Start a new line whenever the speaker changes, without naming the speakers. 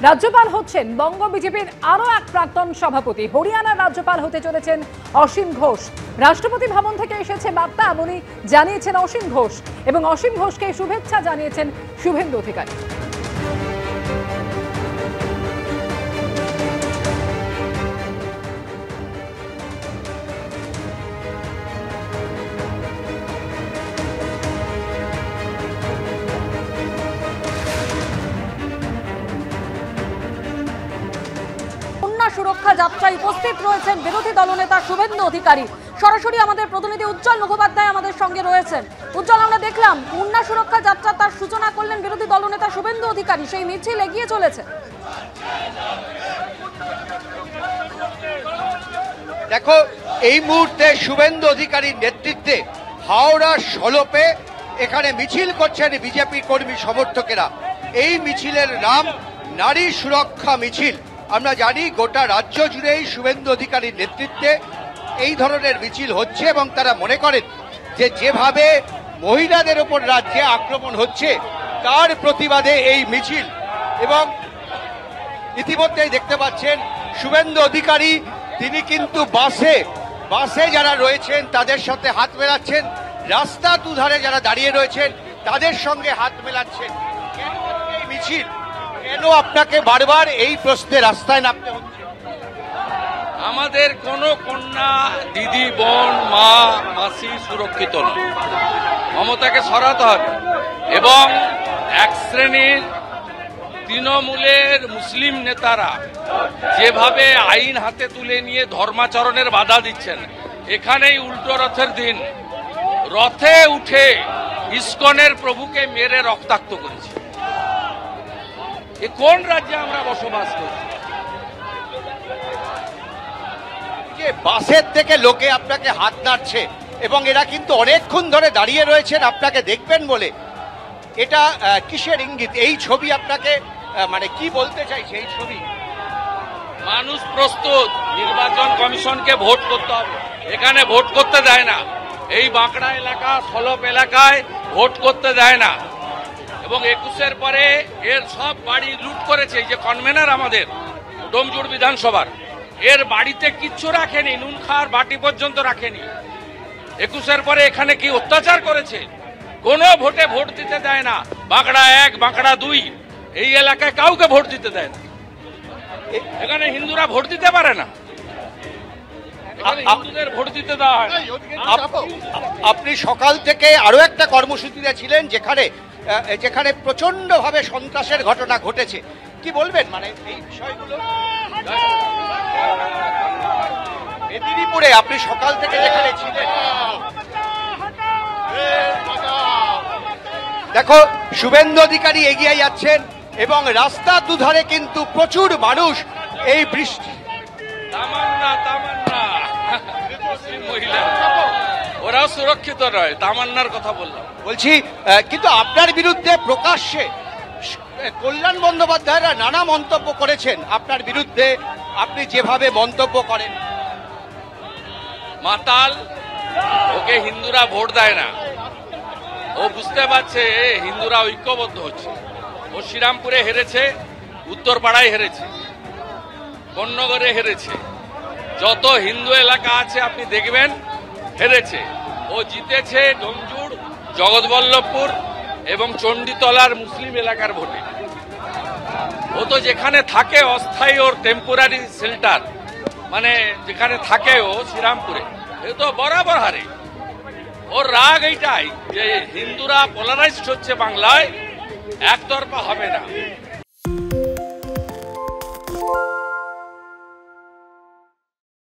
রাজ্যপাল হচ্ছেন বঙ্গ বিজেপির আরো এক প্রাক্তন সভাপতি। হরিয়ানার রাজ্যপাল হতে চলেছেন অসীম ঘোষ। রাষ্ট্রপতি ভবন থেকে এসেছে বার্তা, এমনই জানিয়েছেন অসীম ঘোষ, এবং অসীম ঘোষকে শুভেচ্ছা জানিয়েছেন শুভেন্দু অধিকারী।
সুরক্ষা যাত্রায় উপস্থিত রয়েছেন বিরোধী দলনেতা শুভেন্দু অধিকারী। সরাসরি আমাদের প্রতিনিধি উজ্জ্বল মুখোপাধ্যায় আমাদের সঙ্গে রয়েছেন। উজ্জ্বল, আমরা দেখলাম কন্যা সুরক্ষা যাত্রা তার সূচনা করলেন বিরোধী দলনেতা শুভেন্দু অধিকারী। সেই মিছিল এগিয়ে চলেছে।
দেখো, এই মুহূর্তে শুভেন্দু অধিকারীর নেতৃত্বে হাওড়া সলপে এখানে মিছিল করছেন বিজেপি কর্মী সমর্থকেরা। এই মিছিলের নাম নারী সুরক্ষা মিছিল। আমরা জানি গোটা রাজ্য জুড়েই শুভেন্দু অধিকারীর নেতৃত্বে এই ধরনের মিছিল হচ্ছে এবং তারা মনে করেন যে যেভাবে মহিলাদের ওপর রাজ্যে আক্রমণ হচ্ছে তার প্রতিবাদে এই মিছিল। এবং ইতিমধ্যেই দেখতে পাচ্ছেন শুভেন্দু অধিকারী তিনি কিন্তু বাসে যারা রয়েছেন তাদের সাথে হাত মেলাচ্ছেন, রাস্তা দুধারে যারা দাঁড়িয়ে রয়েছেন তাদের সঙ্গে হাত মেলাচ্ছেন। কেন এই মিছিল, কেন আপনাকে বারবার এই প্রশ্নে রাস্তায় নামতে হচ্ছে?
আমাদের কোনো কন্যা, দিদি, বোন, মা, মাসি সুরক্ষিত নয়। মমতাকে সরাতে হবে। এবং এক শ্রেণীর তৃণমূলের মুসলিম নেতারা যেভাবে আইন হাতে তুলে নিয়ে ধর্মাচরণের বাধা দিচ্ছেন, এখানেই উল্টো রথের দিন রথে উঠে ইসকনের প্রভুকে মেরে রক্তাক্ত করেছে। এ কোন রাজ্যে আমরা বসবাস করছি?
যে বাসের থেকে লোকে আপনাকে হাত নাড়ছে এবং এরা কিন্তু অনেকক্ষণ ধরে দাঁড়িয়ে রয়েছেন আপনাকে দেখবেন বলে, এটা কিসের ইঙ্গিত? এই ছবি আপনাকে মানে কি বলতে চাইছে এই ছবি?
মানুষ প্রস্তুত, নির্বাচন কমিশনকে ভোট করতে হবে। এখানে ভোট করতে দেয় না। এই বাঁকড়া এলাকা, সলপ এলাকায় ভোট করতে দেয় না। এবং 21-এর পরে এর সব বাড়ি লুট করেছে। এই যে কনভেনার আমাদের ডোমজুড় বিধানসভার, এর বাড়িতে কিচ্ছু রাখেনি, নুন খাওয়ার বাটি পর্যন্ত রাখেনি। 21-এর পরে এখানে কি অত্যাচার করেছে? কোনো ভোটে ভোট দিতে দেয় না। বাঁকড়া 1, বাঁকড়া 2 এই এলাকায় কাউকে ভোট দিতে দেয় না। এখানে হিন্দুরা ভোট দিতে পারে না। হিন্দুদের ভোট দিতে দেওয়া হয়।
আপনি সকাল থেকে আরো একটা কর্মসূচিতে ছিলেন যেখানে প্রচন্ড ভাবে সন্ত্রাসের ঘটনা ঘটেছে, কি বলবেন মানে এই বিষয়গুলো? মেদিনীপুরে আপনি সকাল থেকে যেখানে ছিলেন, দেখো শুভেন্দু অধিকারী এগিয়ে যাচ্ছেন এবং রাস্তা দুধারে কিন্তু প্রচুর মানুষ। এই বৃষ্টি
তামান্না মুসলিম মহিলা, ওরাও সুরক্ষিত নয়। তামান্নার কথা বলছি।
কিন্তু আপনার বিরুদ্ধে প্রকাশ্যে কল্যাণ বন্দ্যোপাধ্যায়রা নানা মন্তব্য করেছেন আপনার বিরুদ্ধে। আপনি যেভাবে মন্তব্য করেন,
মাতাল, ওকে হিন্দুরা ভোট দেয় না। ও বুঝতে পারছে হিন্দুরা ঐক্যবদ্ধ হচ্ছে। ও শ্রীরামপুরে হেরেছে, উত্তরপাড়ায় হেরেছে, বন্যগরে হেরেছে, যত হিন্দু এলাকা আছে আপনি দেখবেন হেরেছে। ও জিতেছে ডোমজুড়, জগৎবল্লভপুর এবং চণ্ডীতলার মুসলিম এলাকার ভোটে। ও তো যেখানে থাকে অস্থায়ী, ওর টেম্পোরারি শেল্টার, মানে যেখানে থাকে ও শ্রীরামপুরে, এ তো বরাবর হারে। ওর রাগ এইটাই যে হিন্দুরা পোলারাইজড হচ্ছে বাংলায়, একতরফা হবে না।